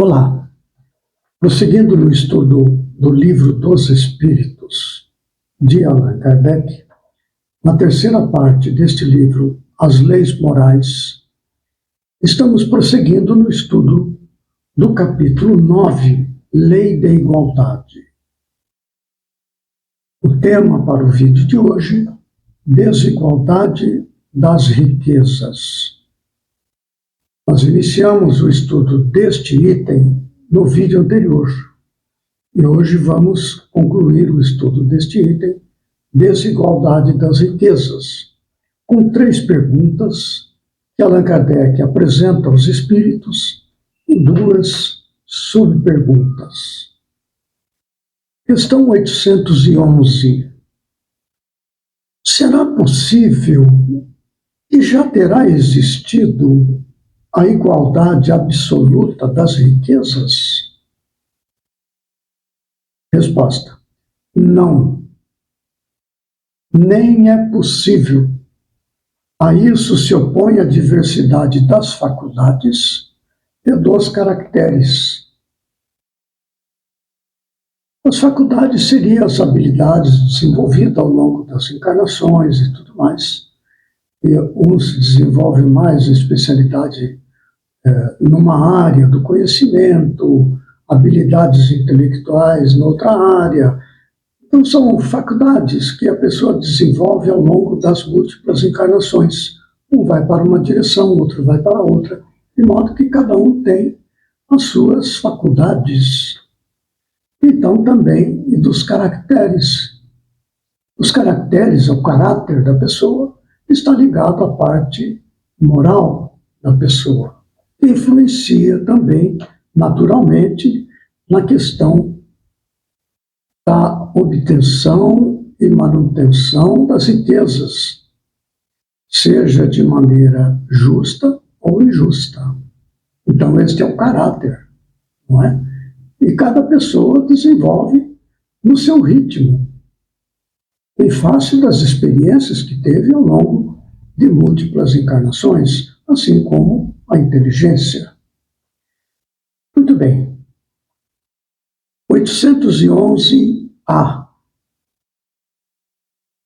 Olá, prosseguindo no estudo do Livro dos Espíritos, de Allan Kardec, na terceira parte deste livro, As Leis Morais, estamos prosseguindo no estudo do capítulo 9, Lei da Igualdade. O tema para o vídeo de hoje, Desigualdade das Riquezas. Nós iniciamos o estudo deste item no vídeo anterior e hoje vamos concluir o estudo deste item, Desigualdade das Riquezas, com 3 perguntas que Allan Kardec apresenta aos espíritos e 2 subperguntas. Questão 811. Será possível e já terá existido a igualdade absoluta das riquezas? Resposta: não. Nem é possível. A isso se opõe a diversidade das faculdades e dos caracteres. As faculdades seriam as habilidades desenvolvidas ao longo das encarnações e tudo mais. E uns desenvolvem mais especialidade numa área do conhecimento, habilidades intelectuais noutra área. Então, são faculdades que a pessoa desenvolve ao longo das múltiplas encarnações. Um vai para uma direção, outro vai para outra, de modo que cada um tem as suas faculdades. Então, também, e dos caracteres. Os caracteres, o caráter da pessoa, está ligado à parte moral da pessoa. Influencia também, naturalmente, na questão da obtenção e manutenção das riquezas, seja de maneira justa ou injusta. Então, este é o caráter, não é? E cada pessoa desenvolve no seu ritmo, em face das experiências que teve ao longo de múltiplas encarnações, assim como a inteligência. Muito bem. 811A.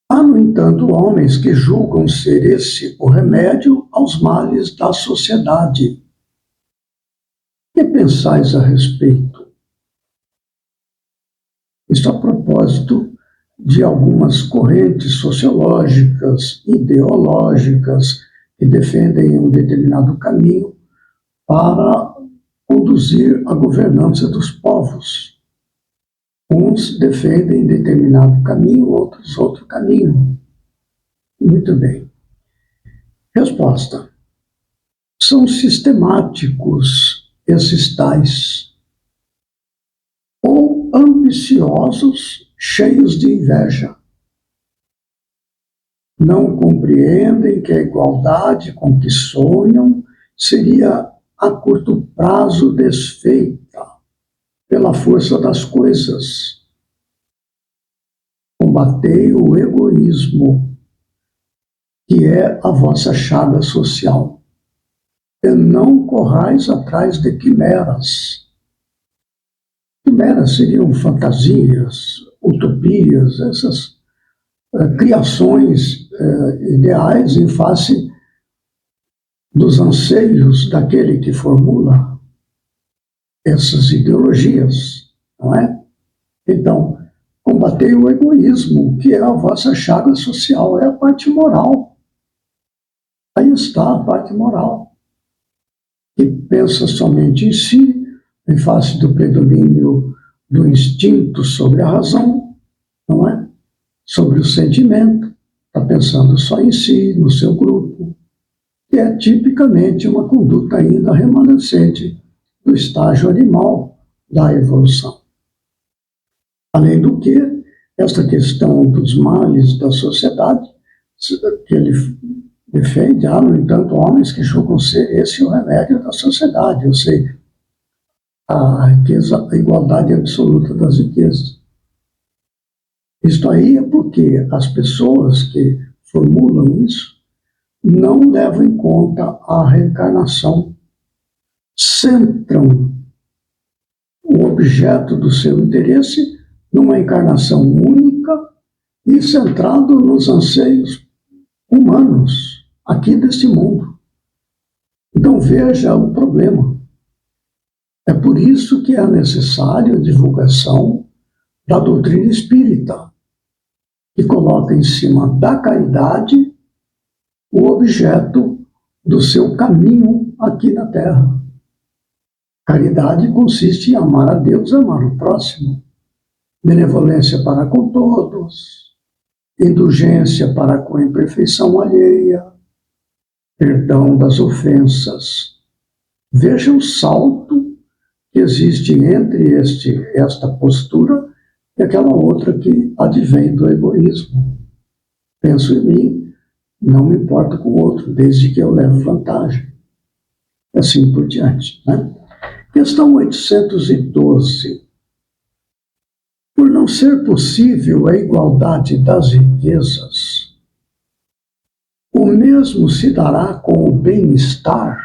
Há, no entanto, homens que julgam ser esse o remédio aos males da sociedade. Que pensais a respeito? Isso a propósito de algumas correntes sociológicas, ideológicas, que defendem um determinado caminho para conduzir a governança dos povos. Uns defendem determinado caminho, outros outro caminho. Muito bem. Resposta: são sistemáticos esses tais, ou ambiciosos, cheios de inveja. Não compreendem que a igualdade com que sonham seria a curto prazo desfeita pela força das coisas. Combatei o egoísmo, que é a vossa chaga social, e não corrais atrás de quimeras. Quimeras seriam fantasias, utopias, essas criações ideais em face dos anseios daquele que formula essas ideologias, não é? Então, combatei o egoísmo, que é a vossa chaga social, é a parte moral. Aí está a parte moral, que pensa somente em si, em face do predomínio do instinto sobre a razão, não é? Sobre o sentimento, está pensando só em si, no seu grupo, que é tipicamente uma conduta ainda remanescente do estágio animal da evolução. Além do que, esta questão dos males da sociedade, que ele defende, há, no entanto, homens que julgam ser esse o remédio da sociedade, eu sei, a riqueza, a igualdade absoluta das riquezas. Isto aí é porque as pessoas que formulam isso não levam em conta a reencarnação, centram objeto do seu interesse numa encarnação única e centrado nos anseios humanos aqui deste mundo. Então veja o problema. É por isso que é necessária a divulgação da doutrina espírita, que coloca em cima da caridade o objeto do seu caminho aqui na Terra. Caridade consiste em amar a Deus e amar o próximo. Benevolência para com todos, indulgência para com a imperfeição alheia, perdão das ofensas. Veja o salto que existe entre esta postura e aquela outra que advém do egoísmo. Penso em mim, não me importo com o outro, desde que eu leve vantagem. Assim por diante, né? Questão 812. Por não ser possível a igualdade das riquezas, o mesmo se dará com o bem-estar?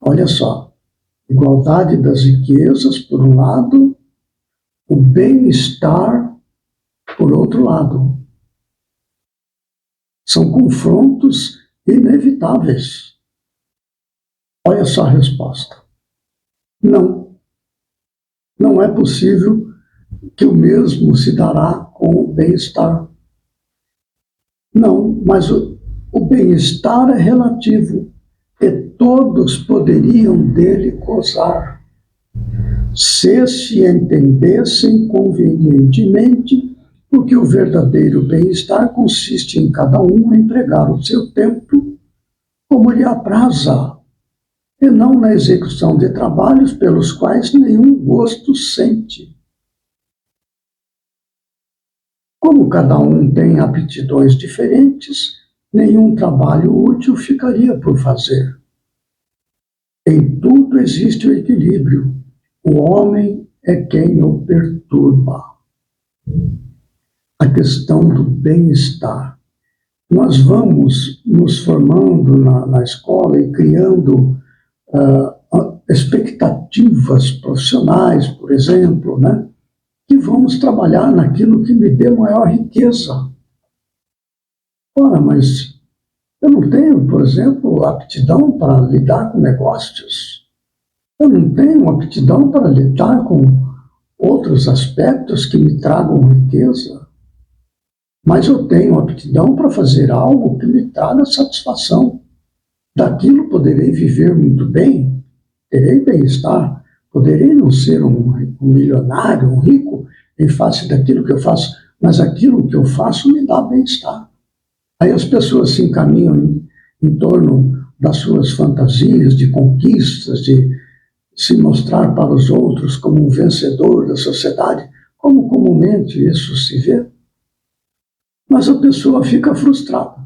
Olha só, igualdade das riquezas, por um lado, o bem-estar, por outro lado. São confrontos inevitáveis. Olha só a resposta. Não. Não é possível que o mesmo se dará com o bem-estar. Não, mas o bem-estar é relativo e todos poderiam dele gozar, se entendessem convenientemente, porque o verdadeiro bem-estar consiste em cada um empregar o seu tempo como lhe apraza, e não na execução de trabalhos pelos quais nenhum gosto sente. Como cada um tem aptidões diferentes, nenhum trabalho útil ficaria por fazer. Em tudo existe o equilíbrio. O homem é quem o perturba. A questão do bem-estar. Nós vamos nos formando na escola e criando expectativas profissionais, por exemplo, né? Que vamos trabalhar naquilo que me dê maior riqueza. Ora, mas eu não tenho, por exemplo, aptidão para lidar com negócios. Eu não tenho aptidão para lidar com outros aspectos que me tragam riqueza. Mas eu tenho aptidão para fazer algo que me traga satisfação. Daquilo poderei viver muito bem, terei bem-estar, poderei não ser um milionário, um rico, em face daquilo que eu faço, mas aquilo que eu faço me dá bem-estar. Aí as pessoas se encaminham em torno das suas fantasias de conquistas, de se mostrar para os outros como um vencedor da sociedade, como comumente isso se vê. Mas a pessoa fica frustrada.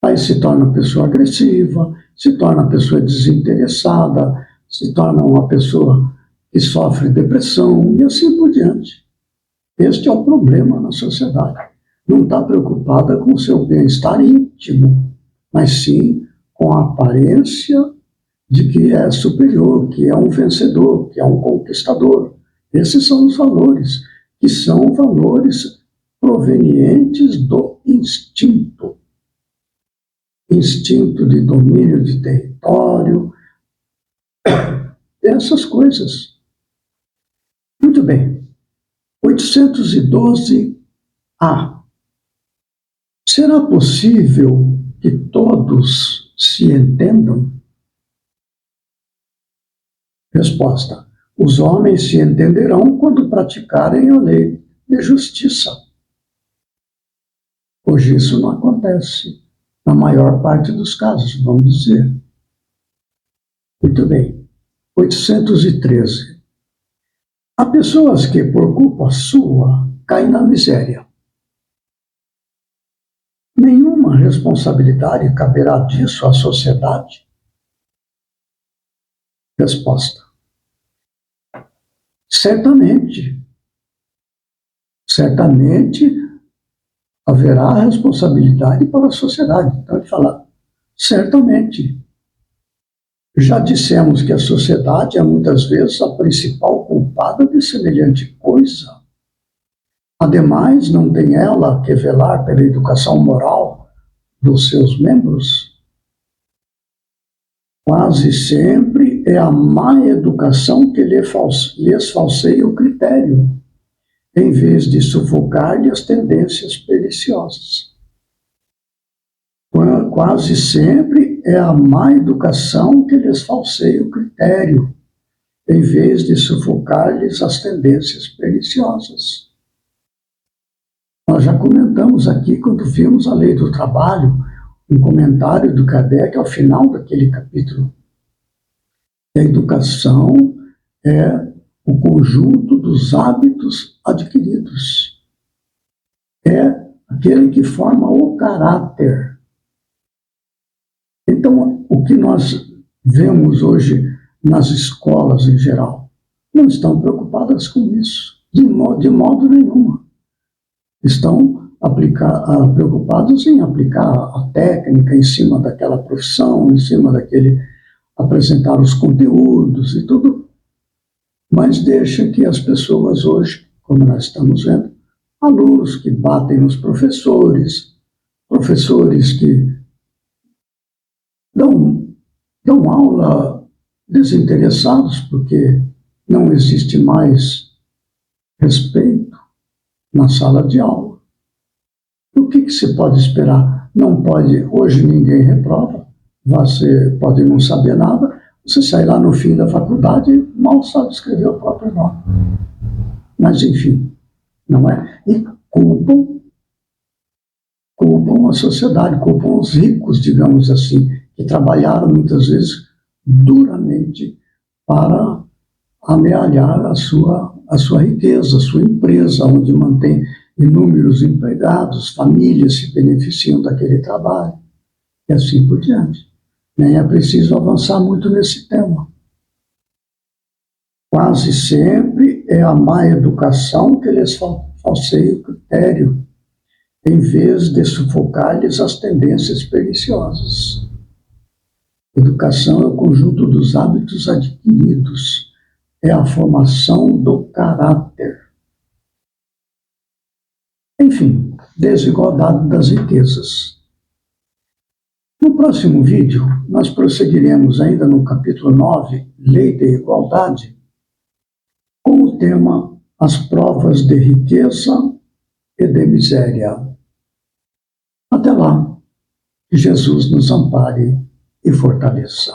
Aí se torna uma pessoa agressiva, se torna uma pessoa desinteressada, se torna uma pessoa que sofre depressão e assim por diante. Este é o problema na sociedade. Não está preocupada com o seu bem-estar íntimo, mas sim com a aparência de que é superior, que é um vencedor, que é um conquistador. Esses são os valores, que são valores provenientes do instinto. Instinto de domínio de território, essas coisas. Muito bem. 812A. Será possível que todos se entendam? Resposta. Os homens se entenderão quando praticarem a lei de justiça. Hoje isso não acontece. Na maior parte dos casos, vamos dizer. Muito bem. 813. Há pessoas que, por culpa sua, caem na miséria. Nenhuma responsabilidade caberá disso à sociedade? Resposta. Certamente. Certamente haverá responsabilidade para a sociedade. Então ele fala, certamente. Já dissemos que a sociedade é muitas vezes a principal culpada de semelhante coisa. Ademais, não tem ela que velar pela educação moral dos seus membros? Quase sempre é a má educação que lhes falseia o critério, em vez de sufocar-lhe as tendências perniciosas. Quase sempre é a má educação que lhes falseia o critério, em vez de sufocar-lhes as tendências perniciosas. Nós já comentamos aqui, quando vimos a lei do trabalho, um comentário do Kardec ao final daquele capítulo. A educação é o conjunto dos hábitos adquiridos. É aquele que forma o caráter. Então, o que nós vemos hoje nas escolas em geral, não estão preocupadas com isso, de modo nenhum. Estão preocupados em aplicar a técnica em cima daquela profissão, em cima daquele, apresentar os conteúdos e tudo, mas deixa que as pessoas hoje, como nós estamos vendo, alunos que batem nos professores, professores que dão aula desinteressados, porque não existe mais respeito na sala de aula. O que se pode esperar? Não pode, hoje ninguém reprova, você pode não saber nada, você sai lá no fim da faculdade e mal sabe escrever o próprio nome. Mas, enfim, não é? E culpam a sociedade, culpam os ricos, digamos assim, que trabalharam muitas vezes duramente para amealhar a sua riqueza, a sua empresa, onde mantém inúmeros empregados, famílias se beneficiam daquele trabalho, e assim por diante. Nem é preciso avançar muito nesse tema. Quase sempre é a má educação que lhes falseia o critério, em vez de sufocar-lhes as tendências perniciosas. Educação é o conjunto dos hábitos adquiridos, é a formação do caráter. Enfim, desigualdade das riquezas. No próximo vídeo, nós prosseguiremos ainda no capítulo 9, Lei da Igualdade, com o tema As provas de riqueza e de miséria. Até lá, que Jesus nos ampare e fortaleça.